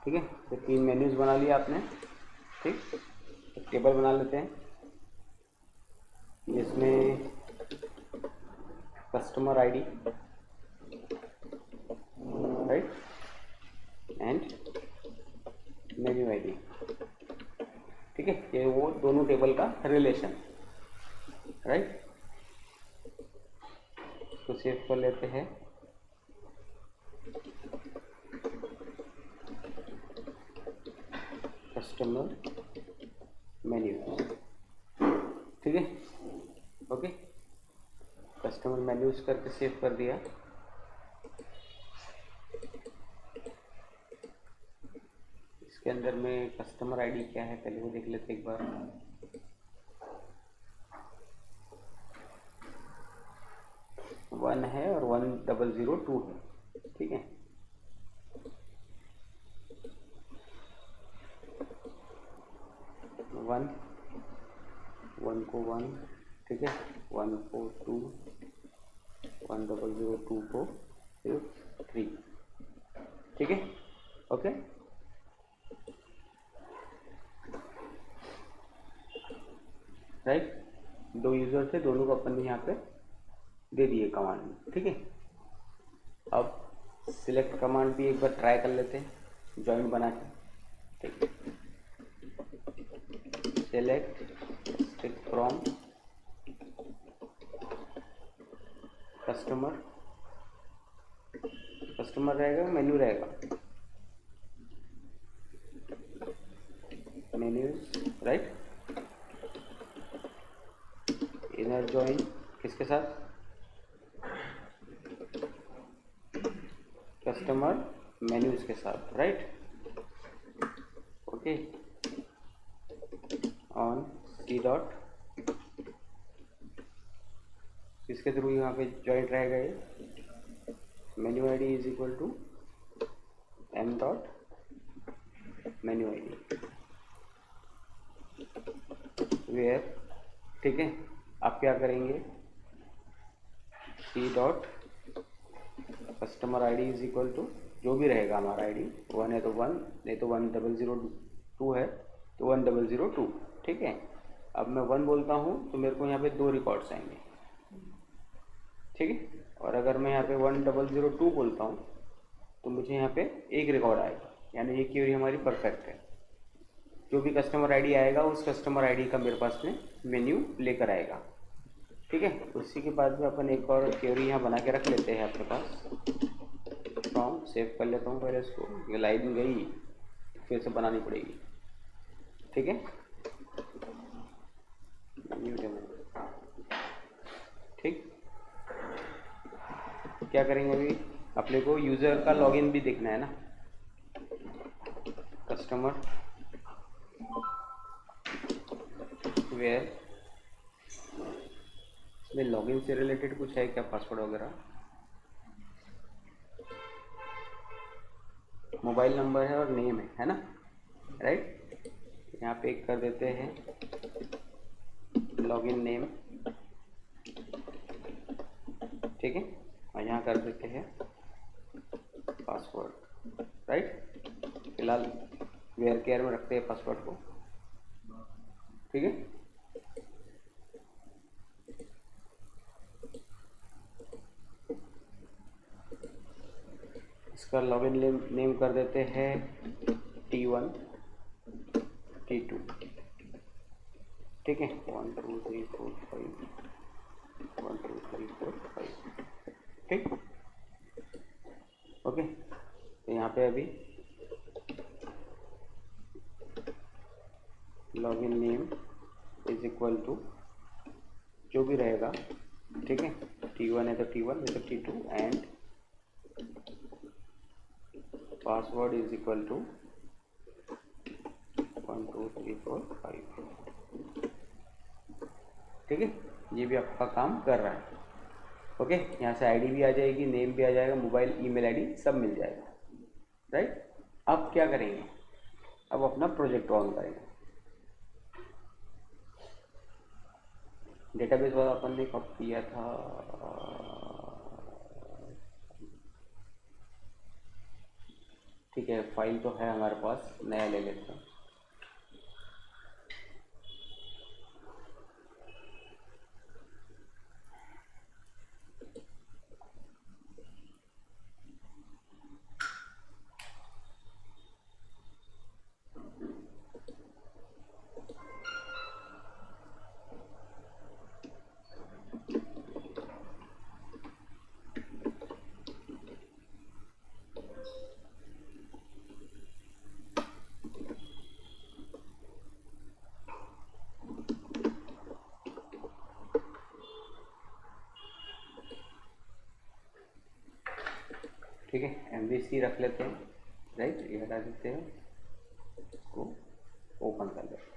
ठीक है। तो 3 मेन्यूज़ बना लिया आपने, ठीक। तो टेबल बना लेते हैं जिसमें customer ID, right, and menu ID, ठीक है। ये वो दोनों टेबल का रिलेशन, राइट। तो सेव कर लेते हैं। कस्टमर मेन्यू, ठीक है, ओके। कस्टमर मेन्यूज करके सेव कर दिया। इसके अंदर में कस्टमर आईडी क्या है पहले वो देख लेते एक बार। वन है और 1002 है, ठीक है। वन को 1, ठीक है, 1 को 2, 1002 को फिर 3, ठीक है, ओके। राइट, 2 यूजर थे, दोनों को अपन ने यहाँ पे दे दिए कमांड में, ठीक है। अब सिलेक्ट कमांड भी एक बार ट्राई कर लेते हैं जॉइंट बना के, ठीक है। Select stick from customer, customer रहेगा मेन्यू रहेगा, मेन्यूज, राइट। इनर जॉइन किसके साथ, कस्टमर मेन्यूज के साथ, right, okay. On C dot, इसके थ्रू यहाँ पे जॉइंट रहेगा ये, menu ID is equal to M dot menu ID where, ठीक है। आप क्या करेंगे, C dot customer ID is equal to जो भी रहेगा हमारा आईडी, 1 है तो 1, नहीं तो 1002 है तो 1002, ठीक है। अब मैं 1 बोलता हूँ तो मेरे को यहाँ पे 2 रिकॉर्ड्स आएंगे, ठीक है। और अगर मैं यहाँ पे 1002 बोलता हूँ तो मुझे यहाँ पे 1 रिकॉर्ड आएगा, यानी ये क्वेरी हमारी परफेक्ट है। जो भी कस्टमर आईडी आएगा उस कस्टमर आईडी का मेरे पास में मेन्यू लेकर आएगा, ठीक है। उसी के बाद में अपन एक और क्वेरी यहाँ बना के रख लेते हैं अपने पास। फ्रॉम सेव कर लेता हूँ पहले इसको, ये लाइन गई फिर से बनानी पड़ेगी, ठीक है। मेन्यू डेमो, ठीक। क्या करेंगे अभी, अपने को यूज़र का लॉगिन भी देखना है ना, कस्टमर वेयर में लॉगिन से रिलेटेड कुछ है क्या, पासवर्ड वगैरह, मोबाइल नंबर है और नेम है ना, राइट। यहाँ पे एक कर देते हैं लॉगिन नेम, ठीक है, और यहाँ कर देते हैं पासवर्ड, राइट। फिलहाल वेयर केयर में रखते हैं पासवर्ड को, ठीक है। इसका लॉगिन नेम कर देते हैं T1 T2, ठीक है, 1 2 3 4 5, 1 2 3 4 5, ठीक, ओके। तो यहाँ पे अभी login name is equal to जो भी रहेगा, ठीक है। T1 है तो T1, नहीं तो T2, and password is equal to 1 2 3 4 5, ठीक है। ये भी आपका काम कर रहा है, ओके। यहाँ से आईडी भी आ जाएगी, नेम भी आ जाएगा, मोबाइल ईमेल आईडी सब मिल जाएगा, राइट। अब क्या करेंगे, अब अपना प्रोजेक्ट ऑन करेंगे। डेटाबेस वाला अपन ने कब किया था, ठीक है, फाइल तो है हमारे पास, नया ले लेते हैं। ठीक है, MVC रख लेते हैं, राइट, ये हटा देते हैं, इसको ओपन कर लेते हैं।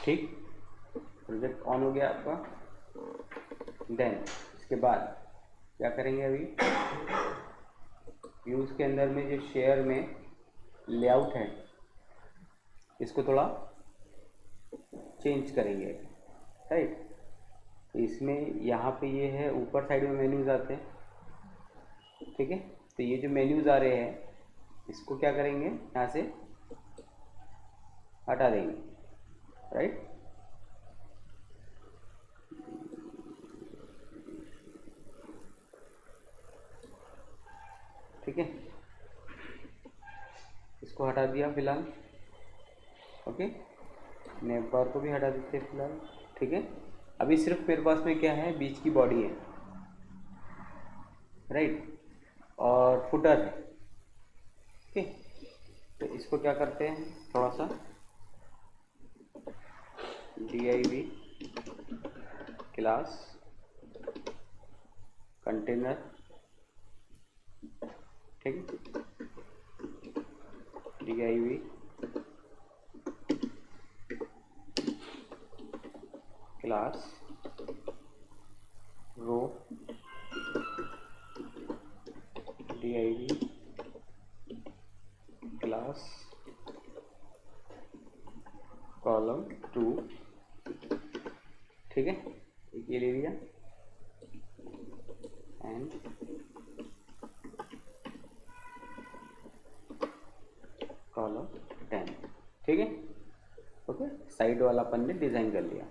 ठीक, प्रोजेक्ट ऑन हो गया आपका। देन इसके बाद क्या करेंगे, अभी व्यूज़ के अंदर में जो शेयर में लेआउट है इसको थोड़ा चेंज करेंगे, राइट। तो इसमें यहाँ पे ये है, ऊपर साइड में मेन्यूज़ आते हैं, ठीक है। तो ये जो मेन्यूज़ आ रहे हैं इसको क्या करेंगे, यहाँ से हटा देंगे, राइट। ठीक है, इसको हटा दिया फिलहाल, ओके। नेम बार को भी हटा देते हैं फिलहाल, ठीक है। अभी सिर्फ मेरे पास में क्या है, बीच की बॉडी है, राइट, और फुटर है, ठीक है। तो इसको क्या करते हैं, थोड़ा सा div क्लास कंटेनर, ठीक है, div क्लास रो, div क्लास कॉलम 2, ठीक है, एक ये ले लिया, एंड कॉलम 10, ठीक है, ओके। साइड वाला अपन ने डिज़ाइन कर लिया।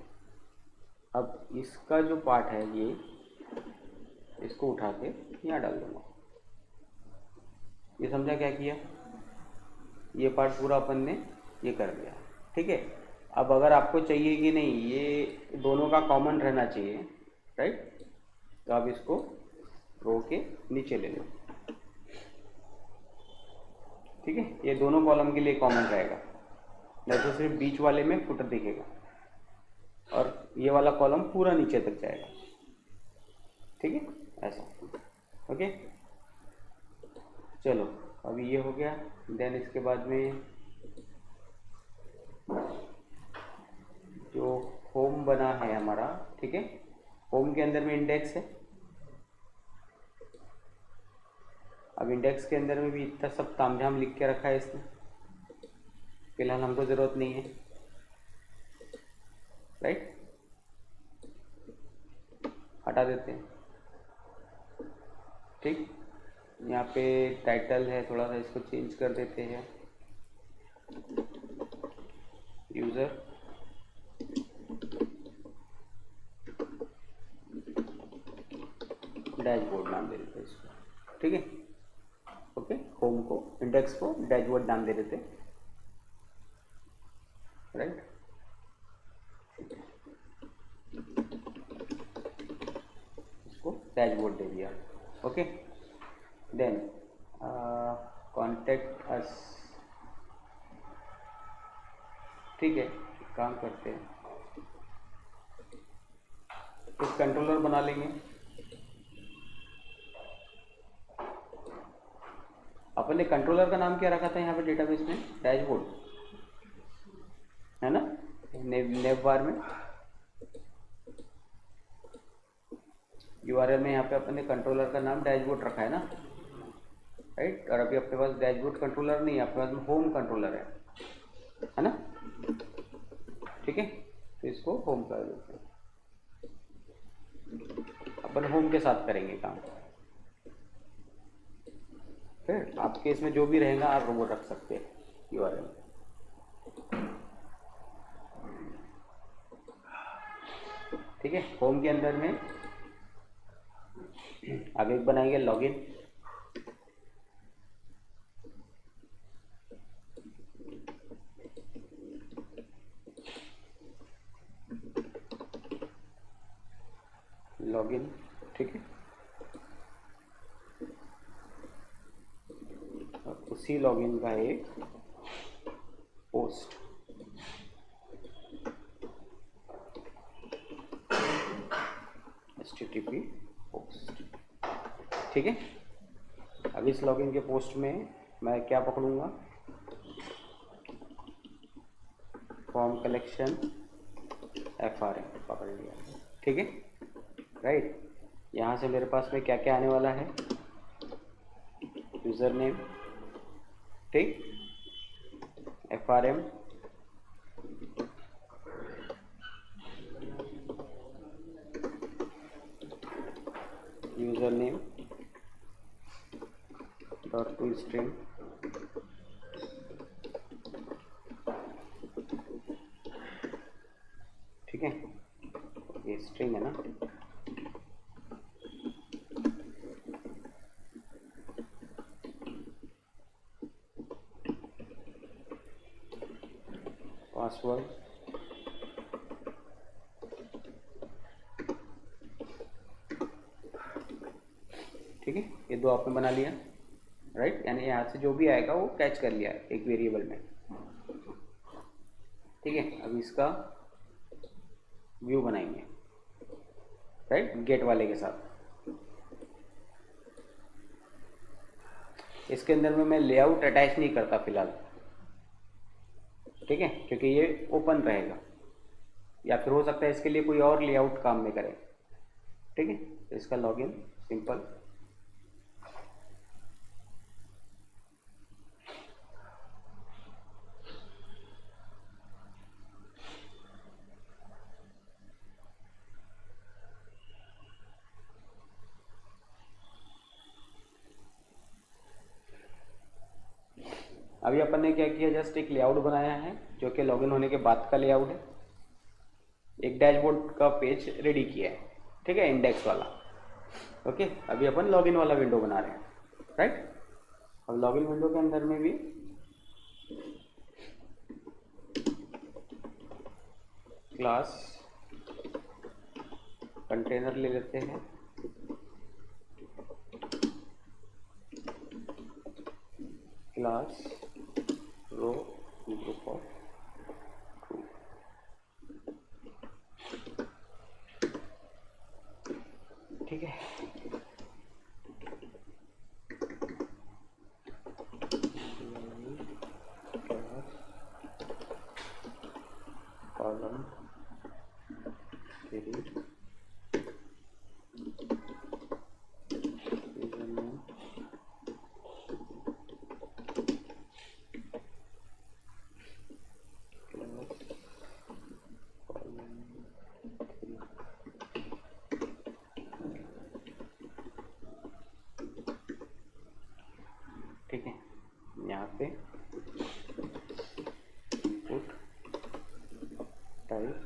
अब इसका जो पार्ट है ये, इसको उठा के यहाँ डाल दूँगा। ये समझा क्या किया, ये पार्ट पूरा अपन ने ये कर दिया, ठीक है। अब अगर आपको चाहिए कि नहीं ये दोनों का कॉमन रहना चाहिए, राइट, तो आप इसको रो के नीचे ले लो, ठीक है। ये दोनों कॉलम के लिए कॉमन रहेगा, नहीं तो सिर्फ बीच वाले में फुटर दिखेगा और ये वाला कॉलम पूरा नीचे तक जाएगा, ठीक है, ऐसा, ओके। चलो अभी ये हो गया। देन इसके बाद में जो होम बना है हमारा, ठीक है, होम के अंदर में इंडेक्स है। अब इंडेक्स के अंदर में भी इतना सब तामझाम लिख के रखा है इसने, फिलहाल हमको ज़रूरत नहीं है, राइट, हटा देते हैं, ठीक। यहाँ पे टाइटल है, थोड़ा सा इसको चेंज कर देते हैं, यूज़र डैशबोर्ड नाम दे देते हैं इसको, ठीक है, ओके। होम को, इंडेक्स को डैशबोर्ड नाम दे देते, राइट। इसको डैशबोर्ड दे दिया, ओके। देन कॉन्टेक्ट अस, ठीक है, काम करते हैं, एक कंट्रोलर बना लेंगे, अपन ने कंट्रोलर का नाम क्या रखा था यहाँ पे डेटाबेस में? डैशबोर्ड, है ना? नेव बार में यूआरएल में यहाँ पे अपन ने कंट्रोलर का नाम डैशबोर्ड रखा है ना, राइट? और अभी अपने पास डैशबोर्ड कंट्रोलर नहीं है, अपने पास होम कंट्रोलर है ना? ठीक है, तो इसको होम कर देते हैं, अपन होम के साथ करेंगे काम। फिर आपके इसमें जो भी रहेगा आप वो रख सकते हैं यूआरएल। ठीक है, होम के अंदर में आगे बनाएंगे लॉगिन। लॉगिन, ठीक है, और उसी लॉगिन का एक पोस्ट, HTTP पोस्ट। ठीक है, अब इस लॉगिन के पोस्ट में मैं क्या पकड़ूंगा? फॉर्म कलेक्शन FRM पकड़ लिया। ठीक है, राइट? यहाँ से मेरे पास में क्या क्या आने वाला है? यूज़र नेम, ठीक, FRM, user name dot to string, ठीक है, ये स्ट्रिंग है ना, पासवर्ड, ठीक है, ये दो आपने बना लिया, राइट? यानी यहाँ से जो भी आएगा वो कैच कर लिया एक वेरिएबल में। ठीक है, अब इसका व्यू बनाएंगे, राइट, गेट वाले के साथ। इसके अंदर में मैं लेआउट अटैच नहीं करता फिलहाल, ठीक है, क्योंकि ये ओपन रहेगा, या फिर हो सकता है इसके लिए कोई और लेआउट काम में करे। ठीक है, तो इसका लॉगिन सिंपल, अभी अपन ने क्या किया, जस्ट एक लेआउट बनाया है जो कि लॉगिन होने के बाद का लेआउट है। एक डैशबोर्ड का पेज रेडी किया है, ठीक है, इंडेक्स वाला। ओके, अभी अपन लॉगिन वाला विंडो बना रहे हैं, राइट? अब लॉगिन विंडो के अंदर में भी क्लास कंटेनर ले लेते हैं, क्लास रो ग्रुप ऑफ, ठीक है, कॉलम ठीक है, यहाँ पे इनपुट टाइप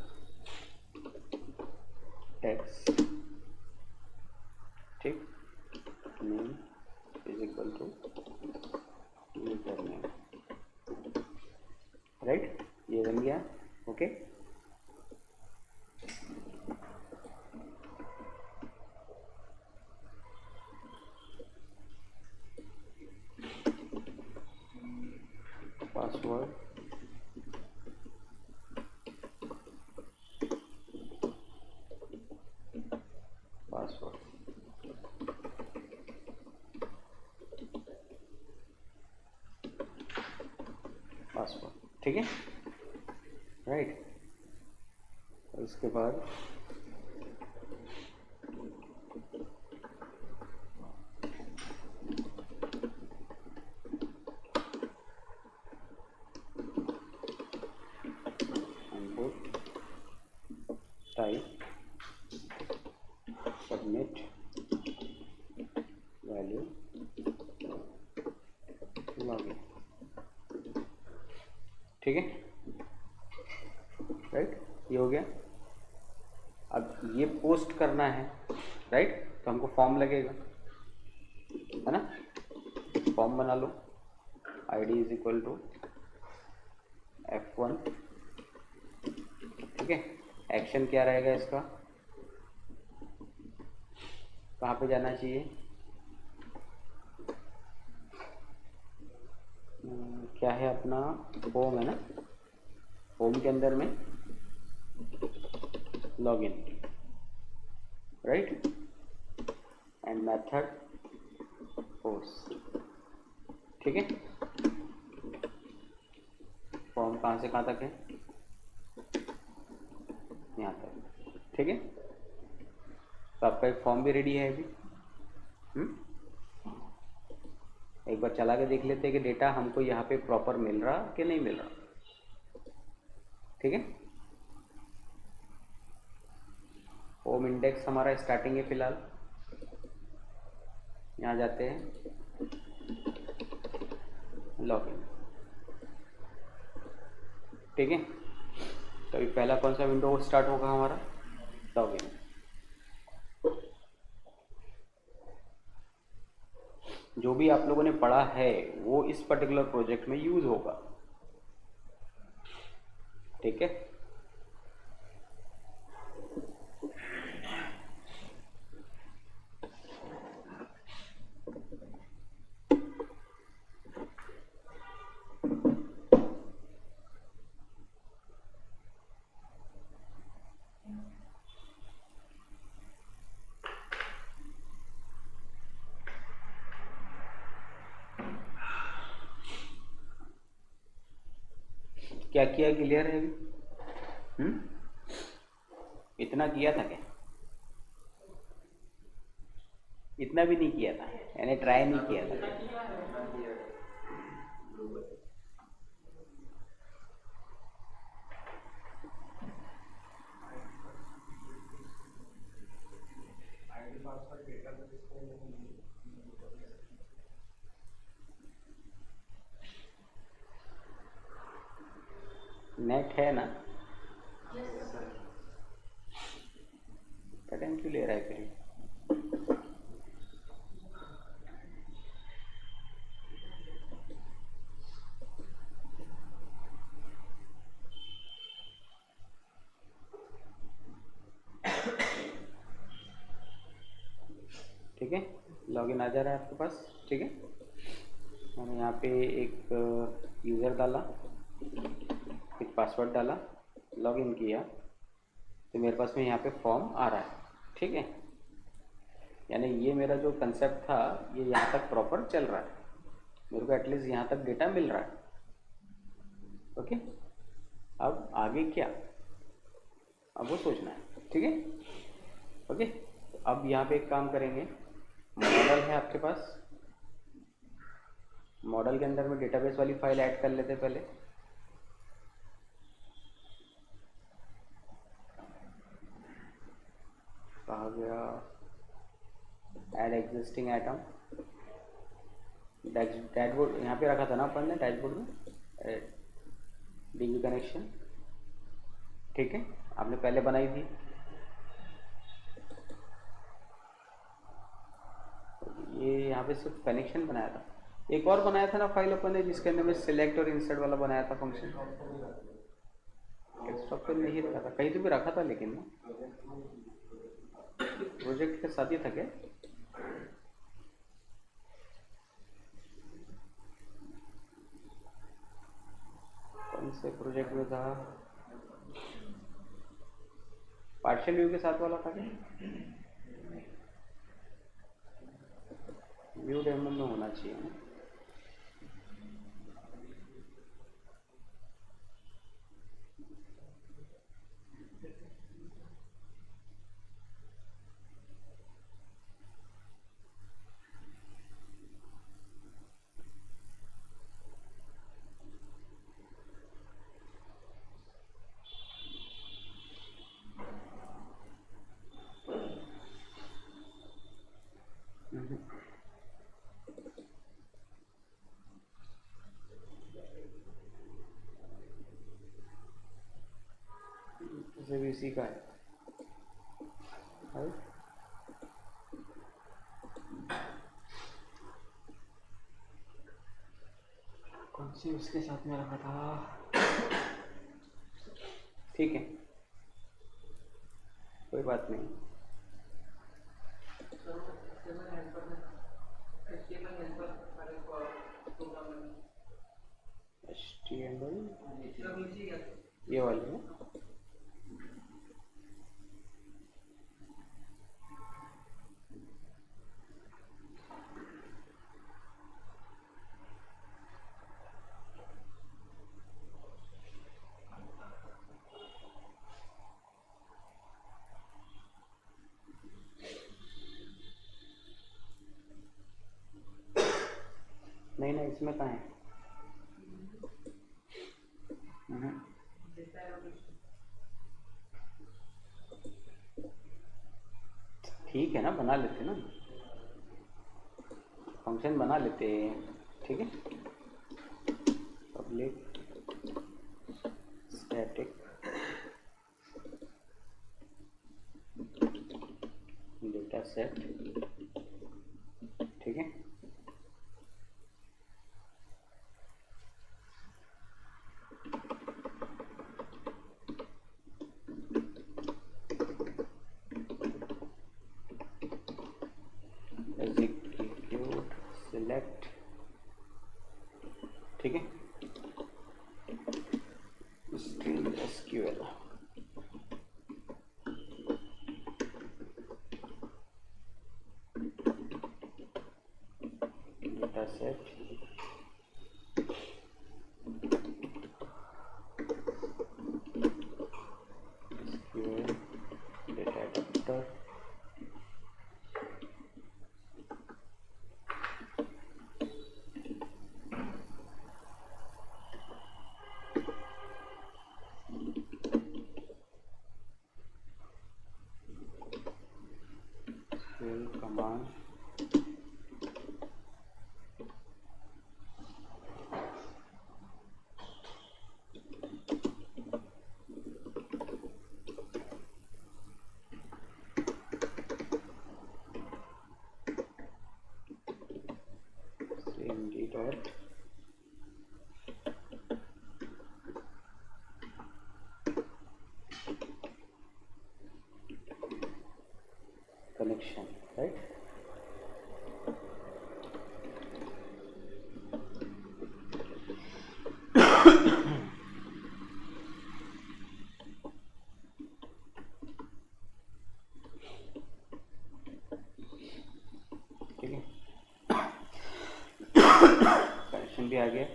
टेक्स्ट, ठीक, name is equal to user name, right? ये बन गया। ओके, पासवर्ड, पासवर्ड, ठीक है, राइट। उसके बाद input type submit value login, ठीक है, राइट। ये हो गया। अब ये पोस्ट करना है, राइट, तो हमको फॉर्म लगेगा, है ना। फॉर्म बना लो, id is equal to F1, ठीक है। एक्शन क्या रहेगा इसका, कहाँ पे जाना चाहिए, क्या है अपना होम, है ना। होम के अंदर में login, right, and method post, ठीक है। फॉर्म कहाँ से कहाँ तक है, यहाँ तक, ठीक है। तो आपका एक फॉर्म भी रेडी है अभी। एक बार चला के देख लेते हैं कि डेटा हमको यहाँ पे प्रॉपर मिल रहा कि नहीं मिल रहा, ठीक है। होम इंडेक्स हमारा स्टार्टिंग है फिलहाल, यहाँ जाते हैं लॉगिन, ठीक है। तो अभी पहला कौन सा विंडो स्टार्ट होगा हमारा, लॉगिन। जो भी आप लोगों ने पढ़ा है वो इस पर्टिकुलर प्रोजेक्ट में यूज होगा, ठीक है। क्या किया, क्लियर है अभी? इतना किया था क्या, इतना भी नहीं किया था, यानी ट्राई नहीं किया था। नेट है ना, पैटर्न क्यों ले रहा है फिर, ठीक है। लॉगिन आ जा रहा है आपके पास, ठीक है। मैंने यहाँ पे एक यूज़र डाला, एक पासवर्ड डाला, लॉगिन किया, तो मेरे पास में यहाँ पे फॉर्म आ रहा है, ठीक है। यानी ये मेरा जो कंसेप्ट था ये यहाँ तक प्रॉपर चल रहा है, मेरे को एटलीस्ट यहाँ तक डेटा मिल रहा है, ओके। अब आगे क्या, अब वो सोचना है, ठीक है, ओके। तो अब यहाँ पे एक काम करेंगे, मॉडल है आपके पास, मॉडल के अंदर में डेटाबेस वाली फाइल ऐड कर लेते पहले। कहा गया, ऐड एग्जिस्टिंग आइटम, डैशबोर्ड यहाँ पे रखा था ना अपन ने, डैशबोर्ड में डीबी कनेक्शन, ठीक है, आपने पहले बनाई थी। ये यहाँ पे सिर्फ कनेक्शन बनाया था, एक और बनाया था ना फाइल अपन ने जिसके अंदर में सिलेक्ट और इंसर्ट वाला बनाया था फंक्शन, डेस्कटॉप पे नहीं रखा था, कहीं तो भी रखा था, लेकिन प्रोजेक्ट के साथ ही था क्या, कौन से प्रोजेक्ट में था, पार्शियल व्यू के साथ वाला था क्या, व्यू डेमो में होना चाहिए ना। इसी का है, राइट। कौन सी उसके साथ में रखा था, ठीक है कोई बात नहीं। HTML ये वाली है, नहीं नहीं इसमें कहाँ है। ठीक है ना, बना लेते ना, फंक्शन बना लेते हैं, ठीक है। पब्लिक स्टैटिक डेटा सेट, ठीक है। एग्जीक्यूट सिलेक्ट, ठीक है। String SQL, data set SQL data adapter, command, cmd dot connection, right. ठीक है, कनेक्शन भी आ गया।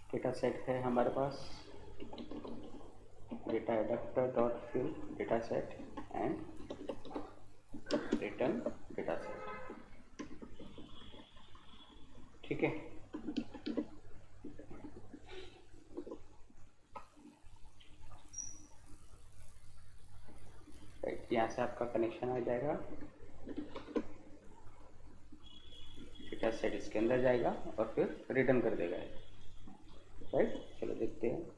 डेटा सेट है हमारे पास, data adapter dot fill data set and return data set, ठीक है। राइट, यहाँ से आपका कनेक्शन आ जाएगा, डेटा सेट इसके अंदर जाएगा और फिर रिटर्न कर देगा, राइट। चलो देखते हैं।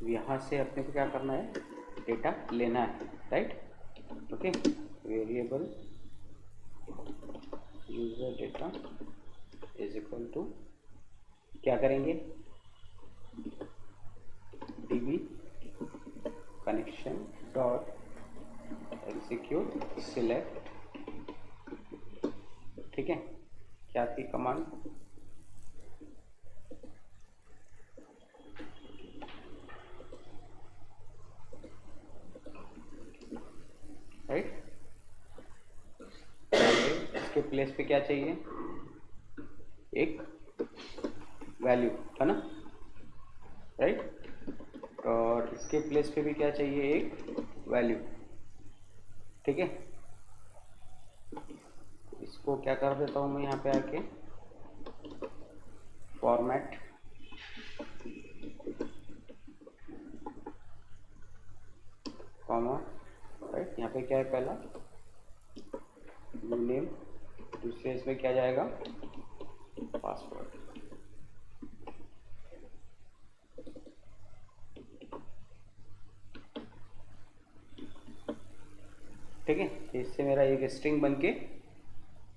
यहाँ से अपने को क्या करना है, डेटा लेना है, right. Okay, variable user data is equal to क्या करेंगे, db connection dot execute select, ठीक है। क्या थी कमांड? राइट, इसके प्लेस पे क्या चाहिए? एक वैल्यू, है ना, राइट। और इसके प्लेस पे भी क्या चाहिए? एक वैल्यू, ठीक है। इसको क्या कर देता हूँ मैं यहाँ पे आके, फॉर्मेट कॉमा, राइट। यहाँ पे क्या है? पहला नेम, दूसरे इसमें क्या जाएगा? पासवर्ड। ठीक है, इससे मेरा एक स्ट्रिंग बन के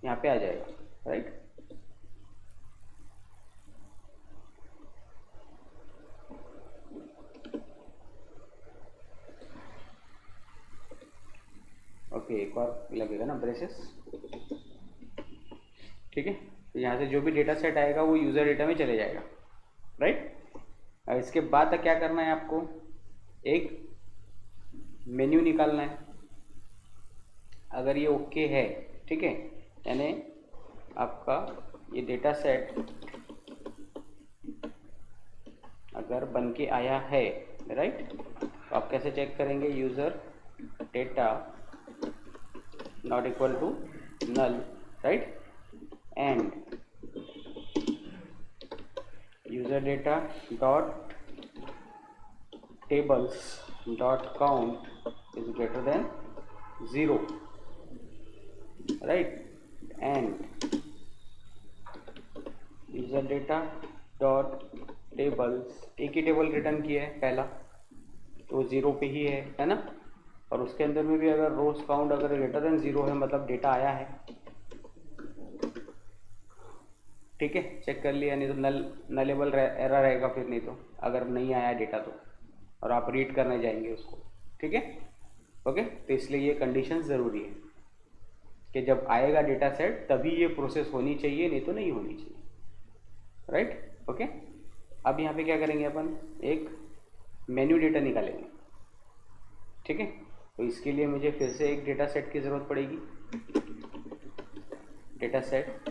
यहाँ पे आ जाएगा, राइट। ओके, एक और लगेगा ना, ब्रेसेस, ठीक है। तो यहाँ से जो भी डेटा सेट आएगा वो यूज़र डेटा में चले जाएगा, राइट। अब इसके बाद क्या करना है आपको? एक मेन्यू निकालना है। अगर ये ओके है, ठीक है, यानी आपका ये डेटा सेट अगर बन के आया है, राइट, तो आप कैसे चेक करेंगे? User data not equal to null, right, and user data dot tables dot count is greater than 0, right, and user data dot tables, एक ही टेबल रिटर्न किया है पहला, तो 0 पे ही है ना। और उसके अंदर में भी अगर रोज काउंट अगर ग्रेटर देन 0 है मतलब डेटा आया है, ठीक है, चेक कर लिया। नहीं तो नलेबल एरर रहेगा फिर, नहीं तो अगर नहीं आया डेटा तो, और आप रीड करने जाएंगे उसको, ठीक है, ओके। तो इसलिए ये कंडीशन ज़रूरी है कि जब आएगा डेटा सेट तभी ये प्रोसेस होनी चाहिए, नहीं तो नहीं होनी चाहिए, राइट, ओके। अब यहाँ पे क्या करेंगे अपन? एक मेन्यू डेटा निकालेंगे, ठीक है। तो इसके लिए मुझे फिर से एक डेटा सेट की ज़रूरत पड़ेगी, डेटा सेट,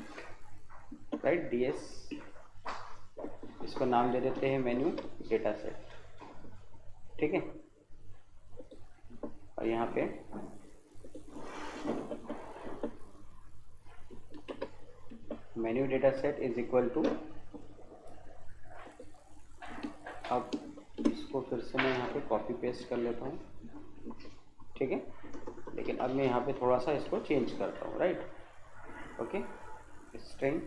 राइट, DS, इसको नाम दे देते हैं मेन्यू डेटा सेट, ठीक है। और यहाँ पे menu data set is equal to, अब इसको फिर से मैं यहाँ पे कॉपी पेस्ट कर लेता हूँ, ठीक है। लेकिन अब मैं यहाँ पे थोड़ा सा इसको चेंज करता हूँ, राइट, ओके। स्ट्रिंग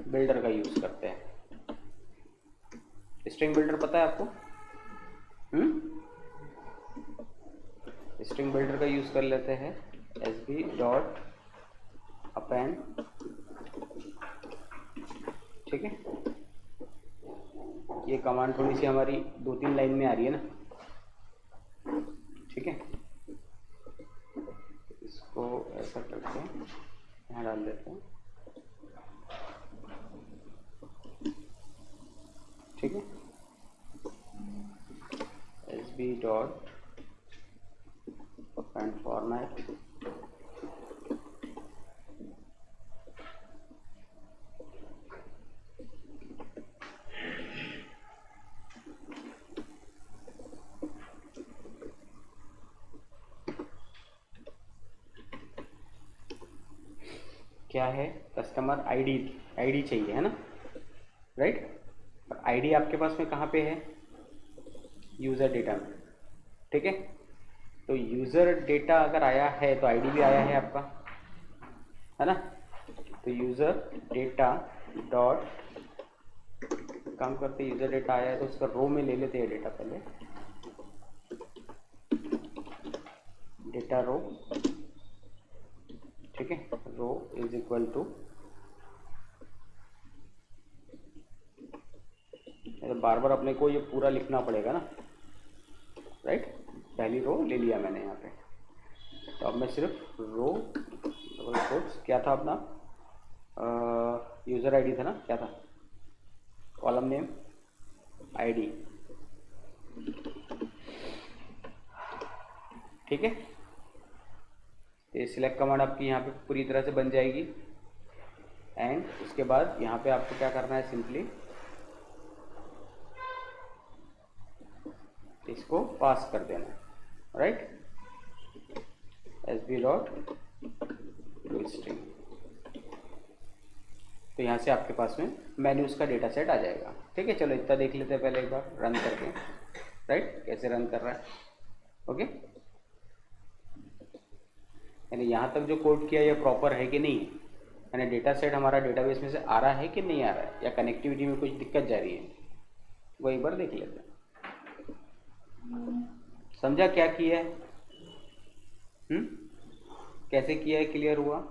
बिल्डर का यूज़ करते हैं। स्ट्रिंग बिल्डर पता है आपको? स्ट्रिंग बिल्डर का यूज़ कर लेते हैं, SB डॉट अपेंड, ठीक है। ये कमांड थोड़ी सी हमारी 2-3 लाइन में आ रही है ना, ठीक है। इसको ऐसा करके यहाँ डाल देते हैं, ठीक है। SB डॉट अपेंड फॉर्मेट, क्या है? कस्टमर आईडी चाहिए, है ना, राइट। और आईडी आपके पास में कहाँ पे है? यूज़र डेटा में, ठीक है। तो यूज़र डेटा अगर आया है तो आईडी भी आया है आपका, है ना। तो यूज़र डेटा डॉट, काम करते, यूज़र डेटा आया है तो उसका रो में ले लेते हैं डेटा, पहले डेटा रो, ठीक है। रो इज इक्वल टू, बार बार अपने को ये पूरा लिखना पड़ेगा ना, राइट। पहली रो ले लिया मैंने यहाँ पे, तो अब मैं सिर्फ रो डबल कोट्स, क्या था अपना यूज़र आईडी था ना, क्या था, कॉलम नेम आईडी, ठीक है। तो ये सिलेक्ट कमांड आपकी यहाँ पे पूरी तरह से बन जाएगी। एंड उसके बाद यहाँ पे आपको क्या करना है, सिंपली इसको पास कर देना है, राइट, sb डॉट स्ट्रिंग। तो यहाँ से आपके पास में मेन्यूज का डेटा सेट आ जाएगा, ठीक है। चलो इतना देख लेते हैं पहले एक बार रन करके, राइट, कैसे रन कर रहा है, ओके। यानी यहाँ तक जो कोड किया ये प्रॉपर है कि नहीं, यानी डेटा सेट हमारा डेटाबेस में से आ रहा है कि नहीं आ रहा है, या कनेक्टिविटी में कुछ दिक्कत जा रही है, वो एक बार देख लेते हैं। समझा क्या किया है, कैसे किया है, क्लियर हुआ?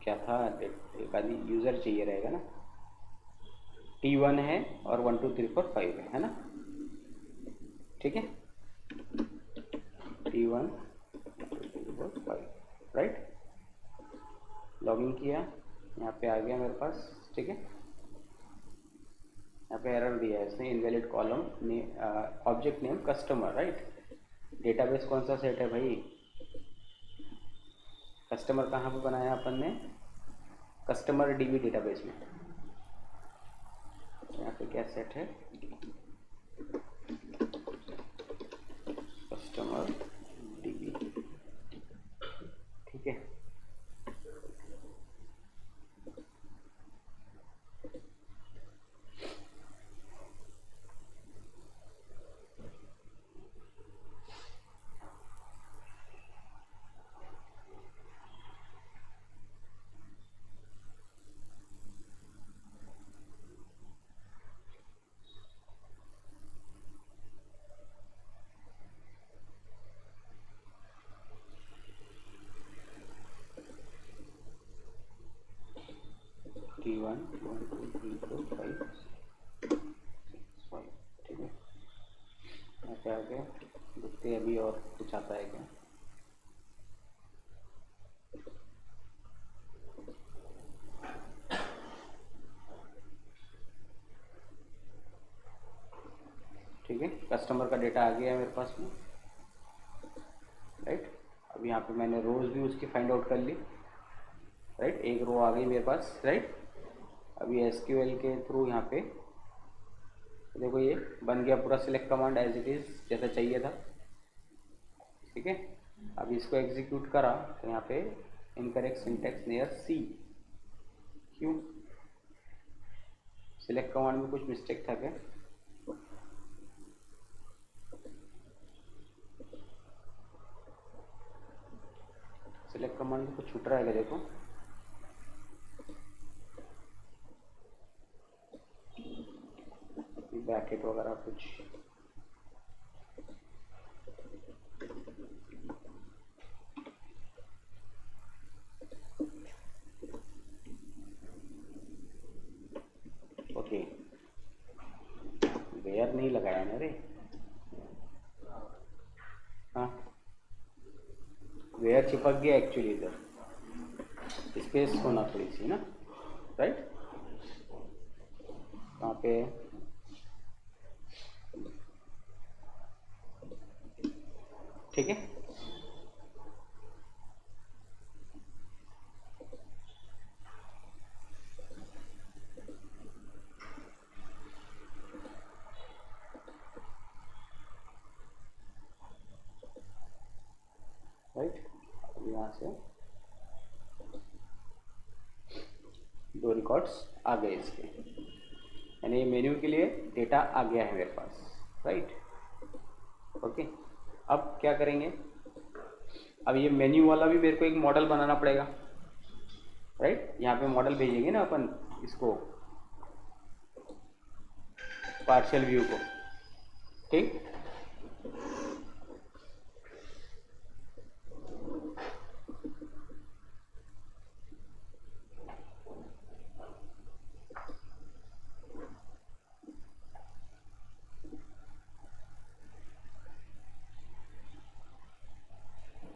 क्या था, एक आदि यूज़र चाहिए रहेगा ना, T1 है और 1 2 3 4 5 है ना, ठीक है, T1 2 3 4 5, राइट। लॉगिन किया, यहाँ पे आ गया मेरे पास, ठीक है। यहाँ पे एरर दिया है इसने, invalid column object name customer, right. Database कौन सा सेट है भाई, कस्टमर कहाँ पे बनाया अपन ने, कस्टमर डीबी डेटाबेस में। यहाँ पे क्या सेट है, कस्टमर डीबी, ठीक है। T1 1 2 3 4 5 6 5, ठीक है। यहाँ पे आ गया, देखते हैं अभी और कुछ आता है क्या। ठीक है, कस्टमर का डेटा आ गया है मेरे पास में, राइट। अब यहाँ पे मैंने रोज भी उसकी फाइंड आउट कर ली, राइट, एक रो आ गई मेरे पास, राइट। अभी एसक्यूएल के थ्रू यहाँ पे देखो ये बन गया पूरा select command as it is, जैसा चाहिए था, ठीक है। अब इसको एग्जीक्यूट करा तो यहाँ पे इनकरेक्ट सिंटैक्स नियर सी, क्यों, सिलेक्ट कमांड में कुछ मिस्टेक था क्या, सिलेक्ट कमांड में कुछ छूट रहा है क्या, देखो, ब्रैकेट वगैरह कुछ, ओके, वेयर नहीं लगाया ना रे, हाँ वेयर चिपक गया एक्चुअली, इधर स्पेस होना थोड़ी सी ना, राइट। वहाँ पे ठीक है, राइट। अब यहाँ से दो रिकॉर्ड्स आ गए इसके, यानी मेन्यू के लिए डेटा आ गया है मेरे पास, राइट, ओके। अब क्या करेंगे, अब ये मेन्यू वाला भी मेरे को एक मॉडल बनाना पड़ेगा, राइट। यहाँ पे मॉडल भेजेंगे ना अपन इसको, पार्शियल व्यू को, ठीक।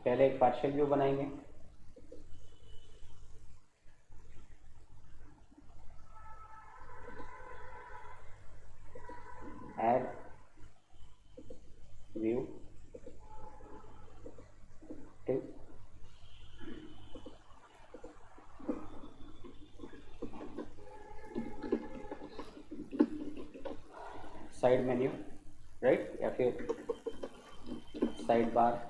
पहले एक पार्शियल व्यू बनाएंगे, ऐड व्यू, ठीक। साइड मेन्यू, राइट, या फिर साइड बार,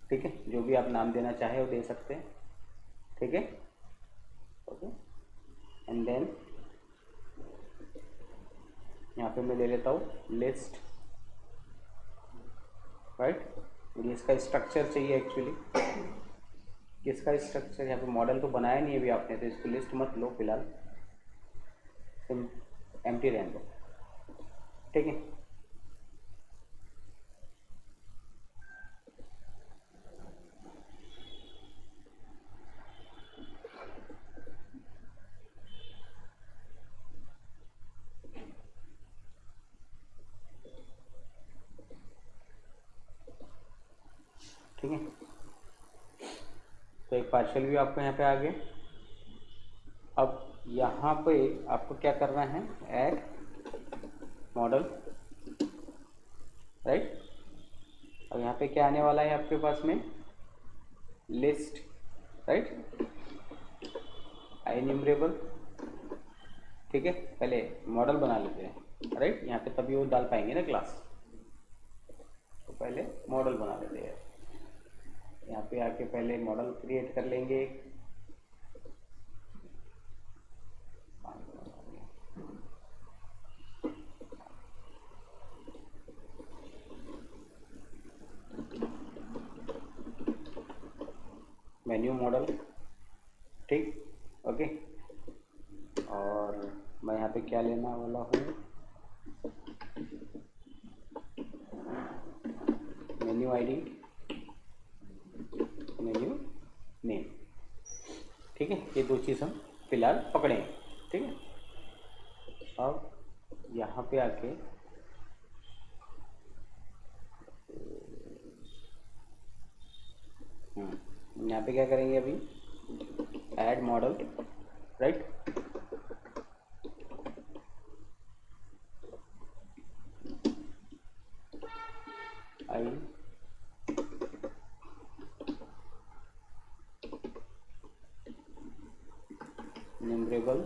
ठीक है, जो भी आप नाम देना चाहे वो दे सकते हैं, ठीक है। ओके, एंड देन यहाँ पे मैं ले लेता हूँ लिस्ट, राइट। मुझे इसका स्ट्रक्चर चाहिए एक्चुअली। किसका स्ट्रक्चर? यहाँ पे मॉडल तो बनाया नहीं अभी आपने, तो इसको लिस्ट मत लो फिलहाल, एम्प्टी रहने दो, ठीक है। ठीक है, तो एक पार्शियल व्यू आपको यहाँ पे आ गया। अब यहाँ पे आपको क्या करना है, ऐड मॉडल, राइट। अब यहाँ पे क्या आने वाला है आपके पास में, लिस्ट, राइट, इन्यूमरेबल, ठीक है। पहले मॉडल बना लेते हैं, राइट, यहाँ पे तभी वो डाल पाएंगे ना क्लास, तो पहले मॉडल बना लेते हैं। यहाँ पे आके पहले मॉडल क्रिएट कर लेंगे, मेन्यू मॉडल, ठीक, ओके। और मैं यहाँ पे क्या लेना वाला हूँ, मेन्यू आईडी, मेन्यू नेम, ठीक है। ये दो चीज़ हम फिलहाल पकड़े, ठीक है। अब यहाँ पे आके यहाँ पे क्या करेंगे अभी, ऐड मॉडल, राइट, आई न्यूमरेबल,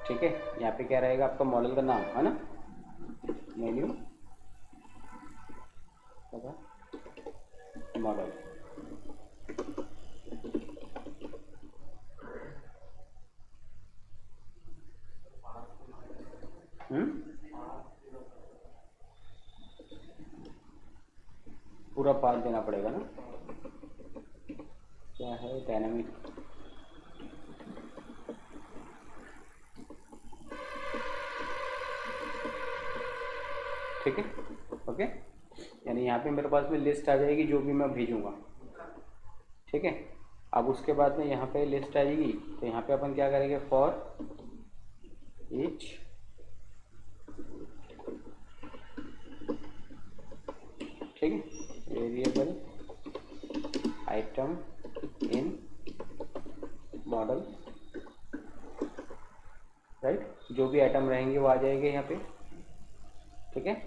ठीक है। यहाँ पे क्या रहेगा आपका मॉडल का नाम, है ना, मेन्यू मॉडल, पूरा पाथ देना पड़ेगा ना, क्या है डायनामिक, ठीक है, ओके। यानी यहाँ पे मेरे पास में लिस्ट आ जाएगी जो भी मैं भेजूँगा, ठीक है। अब उसके बाद में यहाँ पे लिस्ट आ जाएगी, तो यहाँ पे अपन क्या करेंगे, फॉर ईच ठीक है, वेरिएबल आइटम इन मॉडल, राइट, जो भी आइटम रहेंगे वो आ जाएंगे यहाँ पे, ठीक है।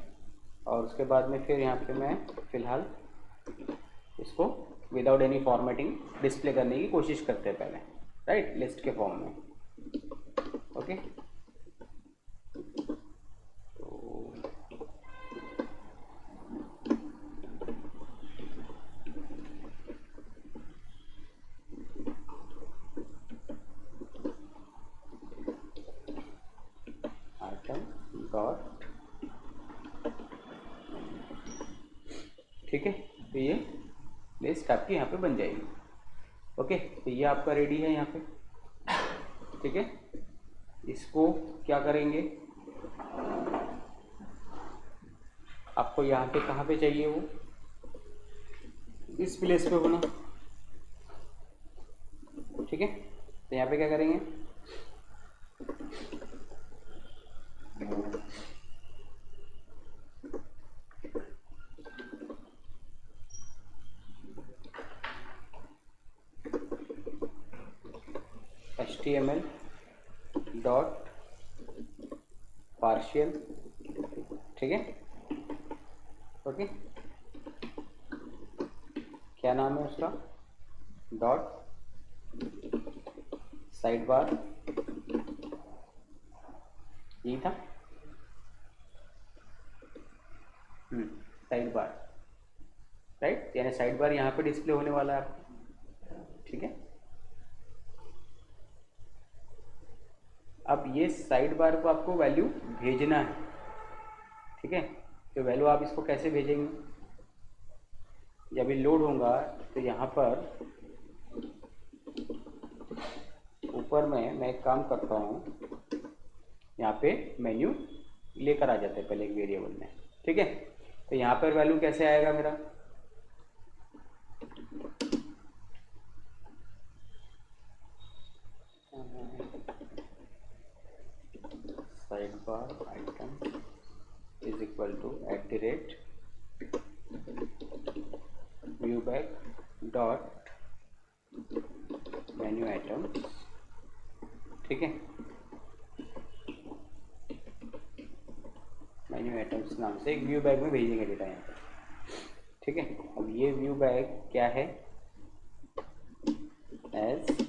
और उसके बाद में फिर यहाँ पे मैं फ़िलहाल इसको विदाउट एनी फॉर्मेटिंग डिस्प्ले करने की कोशिश करते हैं पहले, राइट, लिस्ट के फॉर्म में, ओके। आइटम डॉट लिस्ट आपकी यहाँ पे बन जाएगी। ओके, तो ये आपका रेडी है यहाँ पे। ठीक है, इसको क्या करेंगे, आपको यहाँ पे कहाँ पे चाहिए, वो इस प्लेस पे होना। ठीक है, तो यहाँ पे क्या करेंगे, HTML डॉट पार्शियल। ठीक है, ओके, क्या नाम है उसका, डॉट साइड बार, यही था, साइड बार, राइट, यानी साइड बार यहाँ पे डिस्प्ले होने वाला है आपको। ठीक है, अब ये साइड बार को आपको वैल्यू भेजना है। ठीक है, तो वैल्यू आप इसको कैसे भेजेंगे, जब ये लोड होगा तो यहाँ पर ऊपर में मैं एक काम करता हूँ, यहाँ पे मेन्यू लेकर आ जाते हैं पहले एक वेरिएबल में। ठीक है, तो यहाँ पर वैल्यू कैसे आएगा मेरा, side bar item is equal to @ viewback dot menu item. ठीक है, मेन्यू आइटम्स नाम से एक व्यू बैग में भेजेंगे डेटा यहाँ पे। ठीक है, अब ये व्यू बैग क्या है, as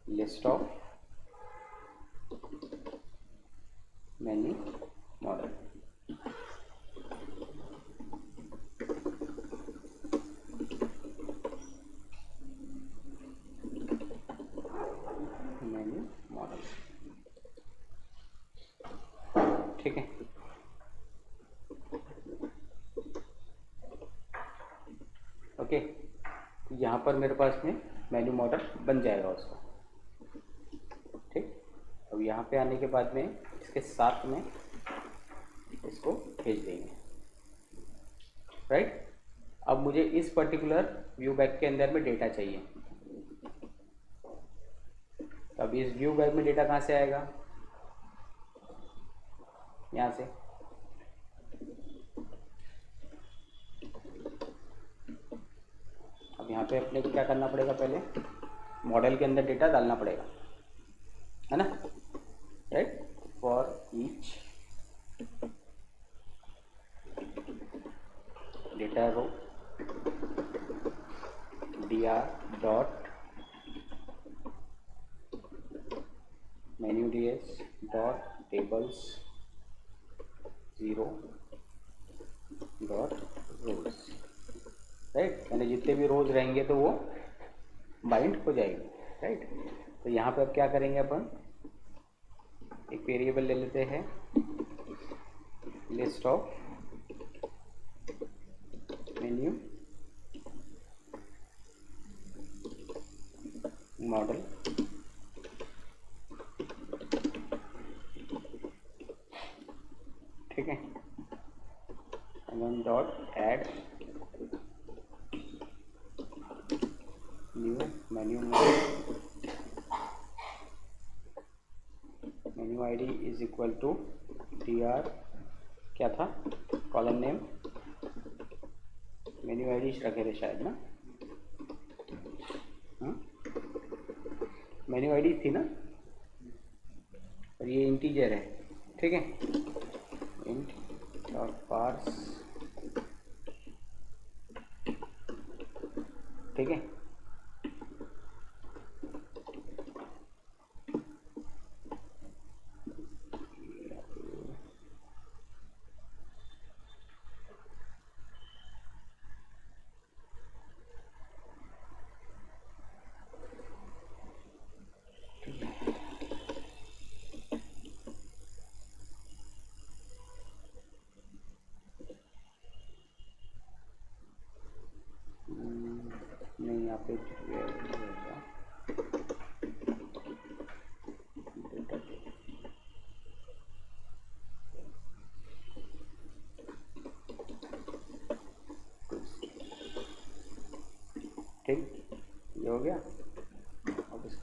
list of menu model. Menu model, ठीक है, ओके, तो यहाँ पर मेरे पास में मेन्यू मॉडल बन जाएगा उसका। ठीक, अब यहाँ पे आने के बाद में इसके साथ में इसको भेज देंगे, राइट। अब मुझे इस पर्टिकुलर व्यू बैग के अंदर में डेटा चाहिए, अब इस व्यू बैग में डेटा कहाँ से आएगा, यहाँ से। अब यहाँ पे अपने को क्या करना पड़ेगा, पहले मॉडल के अंदर डेटा डालना पड़ेगा, है ना, right. For each data row dr dot menu ds dot tables 0 dot rows, right, यानी जितने भी रोज रहेंगे तो वो बाइंड हो जाएंगे, राइट। तो यहाँ पर अब क्या करेंगे, अपन एक वेरिएबल ले लेते हैं, लिस्ट ऑफ मेन्यू मॉडल, ठीक है, dot add new menu model, menu ID is equal to dr, क्या था कॉलम नेम, मेन्यू आईडी रखे थे शायद ना, मेन्यू आईडी थी ना, और ये इंटीजर है, ठीक है, इंट डॉट पार्स, ठीक है,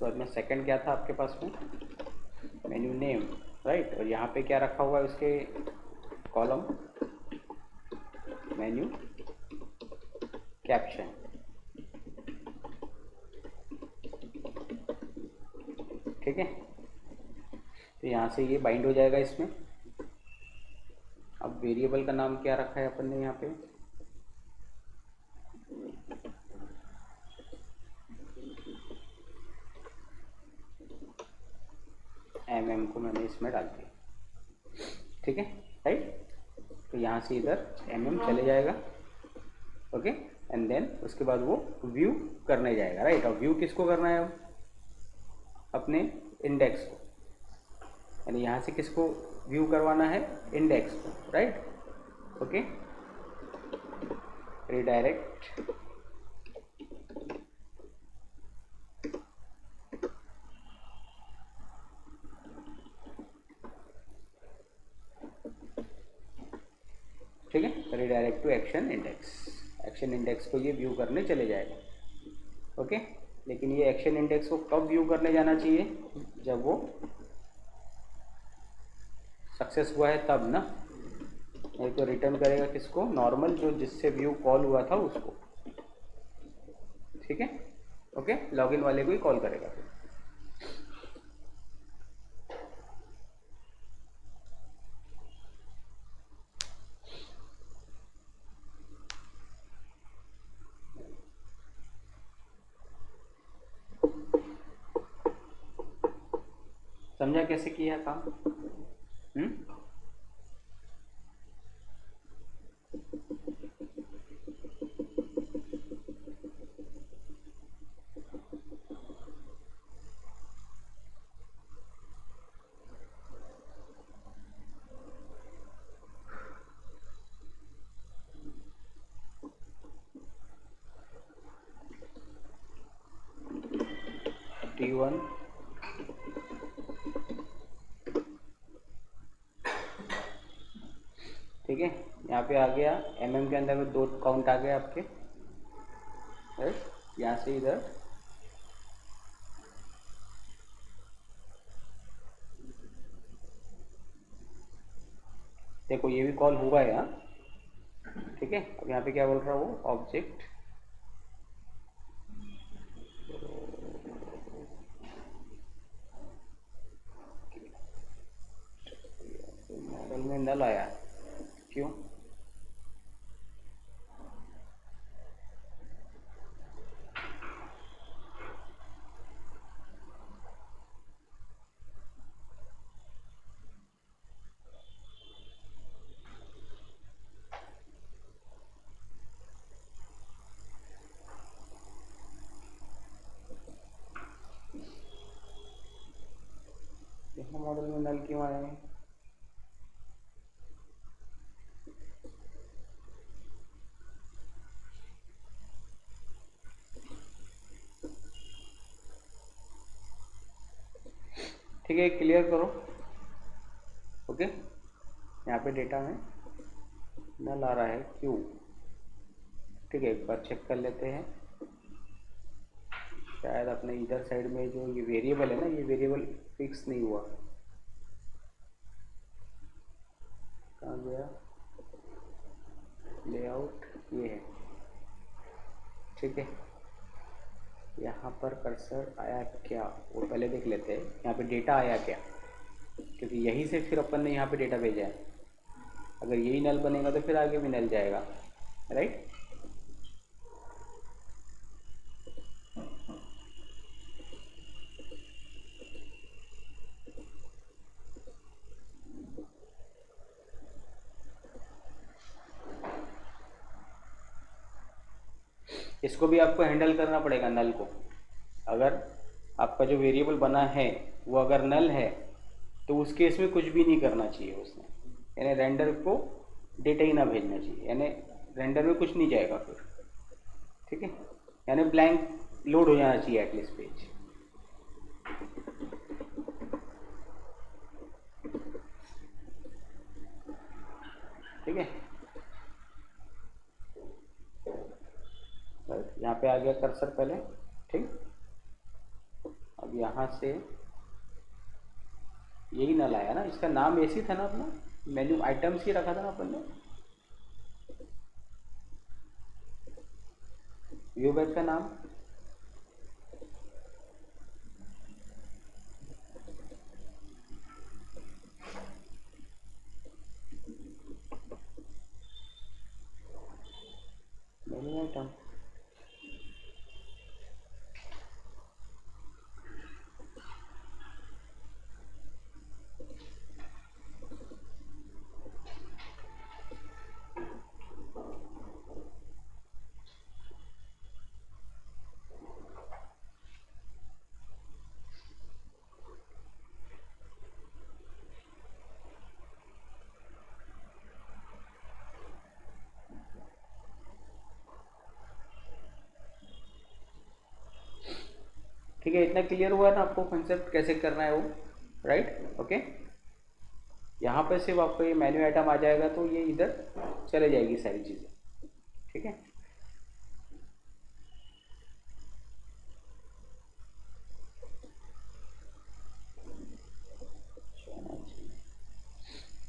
बाद में सेकंड क्या था आपके पास में, मेन्यू नेम, राइट। और यहाँ पे क्या रखा हुआ है उसके कॉलम, मेन्यू कैप्शन, ठीक है। तो यहाँ से ये बाइंड हो जाएगा इसमें। अब वेरिएबल का नाम क्या रखा है अपन ने यहाँ पे, को मैंने इसमें डाल दिया, ठीक है, राइट। तो यहाँ से इधर चले जाएगा, ओके। एंड देन उसके बाद वो व्यू करने जाएगा, राइट। और व्यू किसको करना है, अपने इंडेक्स को, यानी यहाँ से किसको व्यू करवाना है, इंडेक्स को, राइट, ओके। रिडायरेक्ट ठीक है, redirect to action index, action index को ये व्यू करने चले जाएगा, ओके। लेकिन ये एक्शन इंडेक्स को कब व्यू करने जाना चाहिए, जब वो सक्सेस हुआ है तब ना, नहीं तो रिटर्न करेगा किसको, नॉर्मल जो जिससे व्यू कॉल हुआ था उसको, ठीक है, ओके। लॉगिन वाले को ही कॉल करेगा फिर। समझा कैसे किया काम, T1 ठीक है। यहाँ पे आ गया के अंदर में 2 काउंट आ गए आपके, राइट। यहाँ से इधर देखो ये भी कॉल हुआ है यहाँ, ठीक है। अब यहाँ पे क्या बोल रहा है वो, ऑब्जेक्ट मॉडल में नल आया, क्यों, यहाँ मॉडल में नल क्यों आया है, ठीक है, क्लियर करो, ओके। यहाँ पे डेटा में नल आ रहा है, क्यों, ठीक है। एक बार चेक कर लेते हैं, शायद अपने इधर साइड में जो ये वेरिएबल है ना, ये वेरिएबल फिक्स नहीं हुआ, कहाँ गया, लेआउट ये है, ठीक है। यहाँ पर कर्सर आया क्या, वो पहले देख लेते हैं, यहाँ पे डेटा आया क्या, क्योंकि यहीं से फिर अपन ने यहाँ पे डेटा भेजा है। अगर यही नल बनेगा तो फिर आगे भी नल जाएगा, राइट। इसको भी आपको हैंडल करना पड़ेगा, नल को। अगर आपका जो वेरिएबल बना है वो अगर नल है तो उस केस में कुछ भी नहीं करना चाहिए उसने, यानी रेंडर को डेटा ही ना भेजना चाहिए, यानी रेंडर में कुछ नहीं जाएगा फिर, ठीक है। यानी ब्लैंक लोड हो जाना चाहिए एटलीस्ट पेज, ठीक है। यहाँ पे आ गया कर्सर पहले, ठीक। अब यहाँ से यही नल आया ना, इसका नाम ऐसी था ना अपना, मेन्यू आइटम्स ही रखा था ना अपन ने, व्यू बैग का नाम। मेन्यू आइटम, ठीक है। इतना क्लियर हुआ ना आपको कंसेप्ट कैसे करना है वो, राइट? ओके, यहाँ पे सिर्फ आपको ये मेन्यू आइटम आ जाएगा तो ये इधर चले जाएगी सारी चीज़ें, ठीक है।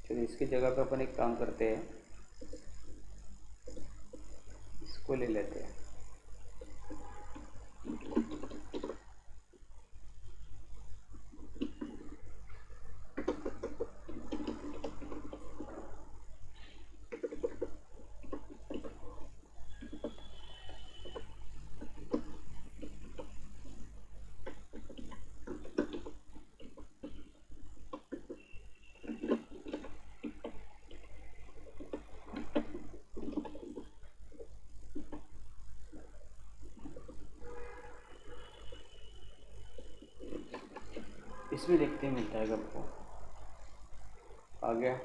चलिए इसकी जगह पे अपन एक काम करते हैं, इसको ले लेते हैं। इसमें देखते हैं मिलता है आपको, आ गया।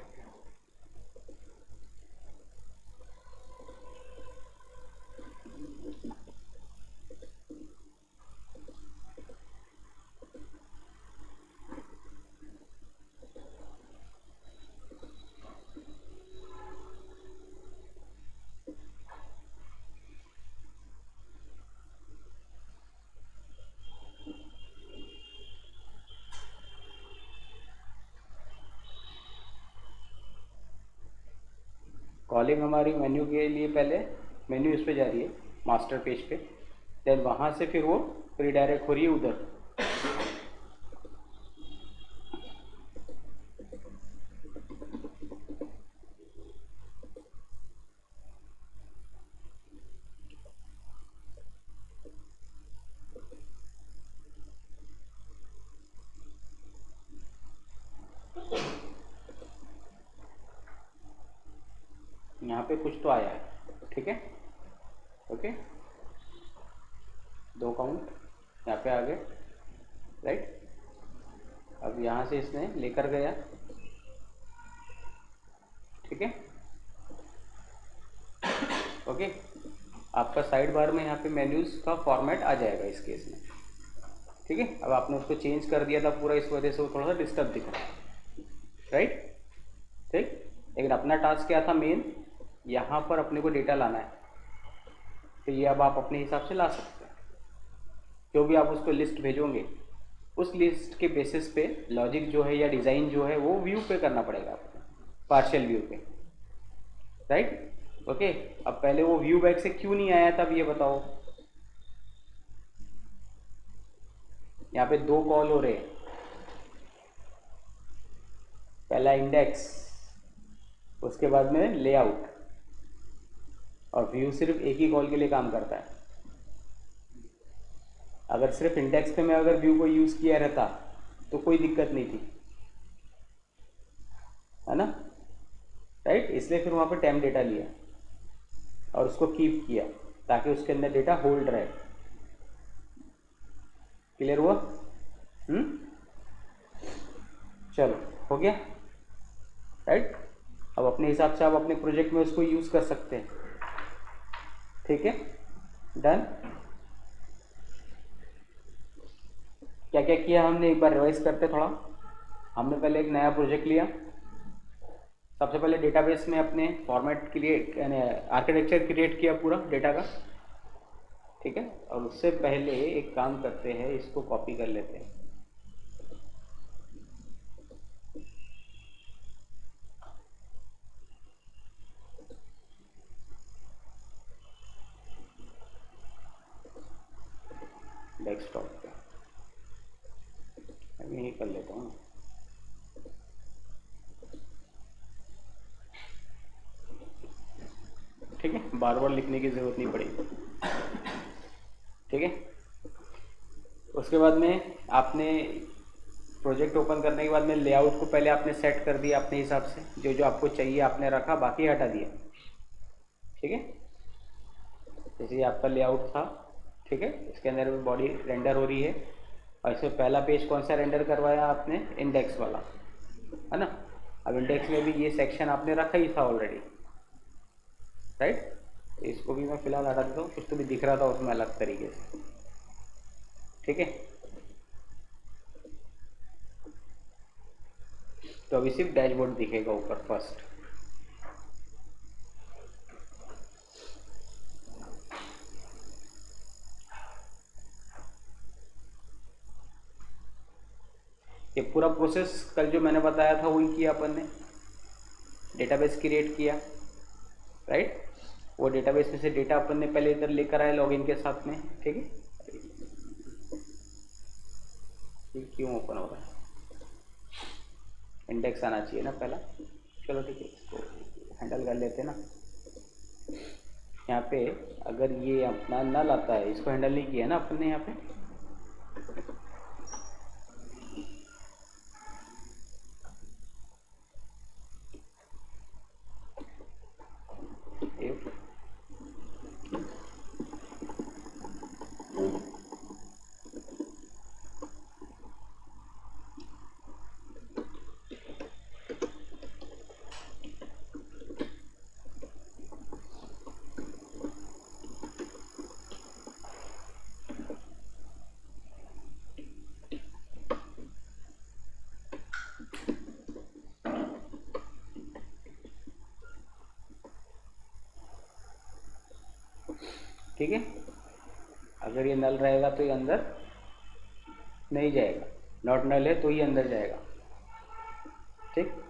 कॉलिंग हमारी मेन्यू के लिए पहले मेन्यू इस पे जा रही है मास्टर पेज पे, देन वहाँ से फिर वो रिडायरेक्ट हो रही है उधर। यहाँ पे कुछ तो आया है, ठीक है, ओके। दो काउंट यहाँ पे आ गए, राइट। अब यहाँ से इसने लेकर गया, ठीक है, ओके। आपका साइड बार में यहाँ पे मेन्यूज का फॉर्मेट आ जाएगा इस केस में, ठीक है। अब आपने उसको चेंज कर दिया था पूरा, इस वजह से वो थोड़ा सा डिस्टर्ब दिख रहा है, राइट, ठीक। लेकिन अपना टास्क क्या था मेन, यहाँ पर अपने को डेटा लाना है, तो ये अब आप अपने हिसाब से ला सकते हैं। जो भी आप उसको लिस्ट भेजोगे उस लिस्ट के बेसिस पे लॉजिक जो है या डिज़ाइन जो है वो व्यू पे करना पड़ेगा आपको, पार्शियल व्यू पे, राइट, ओके। अब पहले वो व्यू बैक से क्यों नहीं आया था अब ये बताओ। यहाँ पे दो कॉल हो रहे हैं, पहला इंडेक्स, उसके बाद में लेआउट, और व्यू सिर्फ एक ही कॉल के लिए काम करता है। अगर सिर्फ इंडेक्स पे मैं अगर व्यू को यूज़ किया रहता तो कोई दिक्कत नहीं थी, है ना, राइट। इसलिए फिर वहाँ पे टेम्प डेटा लिया और उसको कीप किया ताकि उसके अंदर डेटा होल्ड रहे। क्लियर हुआ? चलो हो गया, राइट। अब अपने हिसाब से आप अपने प्रोजेक्ट में उसको यूज़ कर सकते हैं, ठीक है, डन। क्या क्या किया हमने एक बार रिवाइज करते थोड़ा। हमने पहले एक नया प्रोजेक्ट लिया, सबसे पहले डेटाबेस में अपने फॉर्मेट क्रिएट यानी आर्किटेक्चर क्रिएट किया पूरा डेटा का, ठीक है। और उससे पहले एक काम करते हैं, इसको कॉपी कर लेते हैं, डेस्कटॉप पे, मैं यही कर लेता हूँ। ठीक है, बार बार लिखने की ज़रूरत नहीं पड़ेगी। ठीक है, उसके बाद में आपने प्रोजेक्ट ओपन करने के बाद में लेआउट को पहले आपने सेट कर दिया अपने हिसाब से, जो जो आपको चाहिए आपने रखा, बाकी हटा दिया। ठीक है, जैसे ये आपका लेआउट था। ठीक है, इसके अंदर भी बॉडी रेंडर हो रही है, और इसमें पहला पेज कौन सा रेंडर करवाया आपने? इंडेक्स वाला, है ना। अब इंडेक्स में भी ये सेक्शन आपने रखा ही था ऑलरेडी, राइट। इसको भी मैं फिलहाल हटा देता हूँ, कुछ तो भी दिख रहा था उसमें अलग तरीके से। ठीक है, तो अभी सिर्फ डैशबोर्ड दिखेगा ऊपर फर्स्ट। ये पूरा प्रोसेस कल जो मैंने बताया था वही किया अपन ने, डेटाबेस क्रिएट किया, राइट। वो डेटाबेस में से डेटा अपन ने पहले इधर लेकर आए लॉगिन के साथ में। ठीक है, ये क्यों ओपन हो रहा है? इंडेक्स आना चाहिए ना पहला। चलो ठीक है, इसको हैंडल कर लेते हैं ना। यहाँ पे अगर ये अपना नल आता है, इसको हैंडल नहीं किया ना अपन ने यहाँ पे। if ठीक है, अगर ये नल रहेगा तो ये अंदर नहीं जाएगा, नॉट नल है तो ही अंदर जाएगा। ठीक,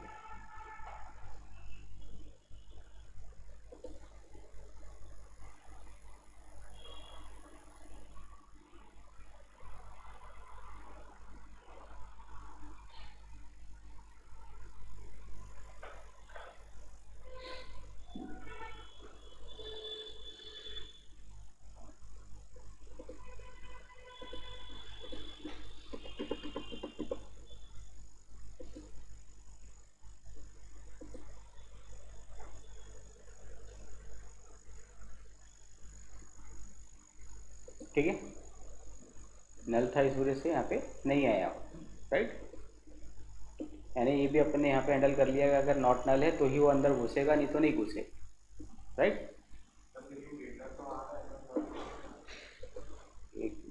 ठीक है, नल था इस वजह से यहाँ पे नहीं आया, राइट। यानी ये भी अपने यहाँ पे हैंडल कर लिया, अगर नॉट नल है तो ही वो अंदर घुसेगा, नहीं तो नहीं घुसेगा, राइट। एक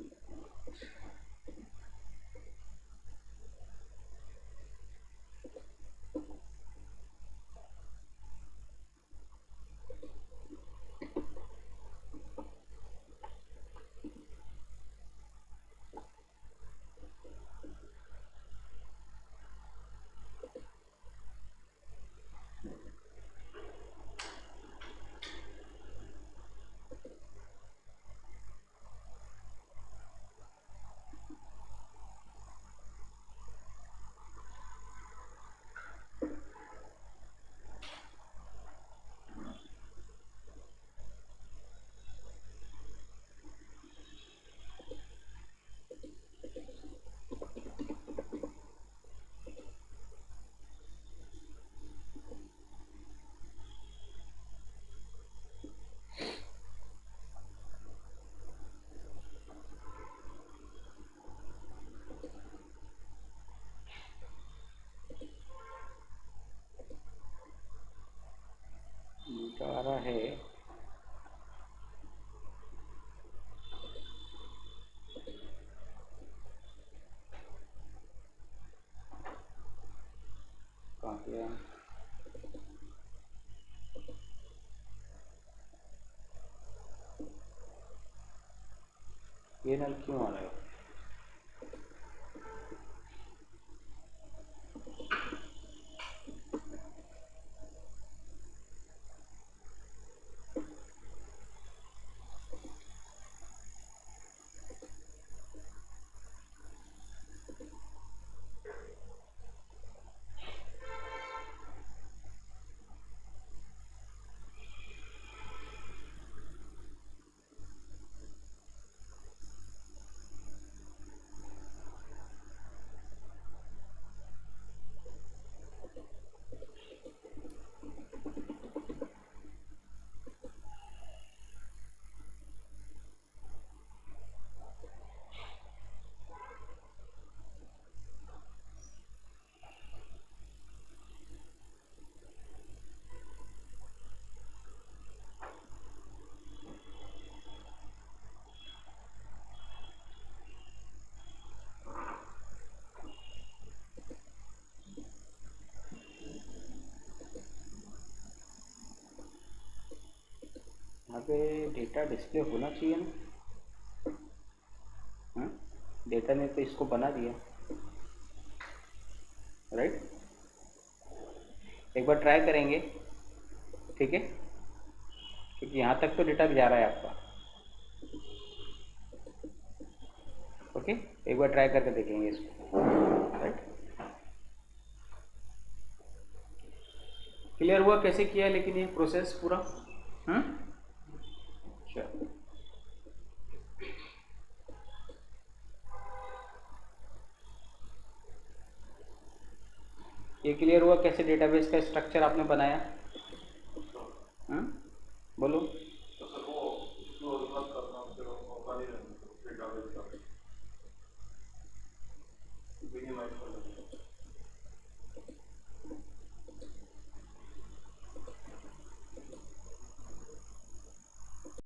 आ रहा है, कहाँ पे? ये नल क्यों आ रहा है? डेटा डिस्प्ले होना चाहिए ना। डेटा ने तो इसको बना दिया, राइट। एक बार ट्राई करेंगे, ठीक है, क्योंकि यहाँ तक तो डेटा जा रहा है आपका। ओके, एक बार ट्राई करके देखेंगे इसको, राइट। क्लियर हुआ कैसे किया लेकिन ये प्रोसेस पूरा? चलो, ये क्लियर हुआ कैसे डेटाबेस का स्ट्रक्चर आपने बनाया? बोलो।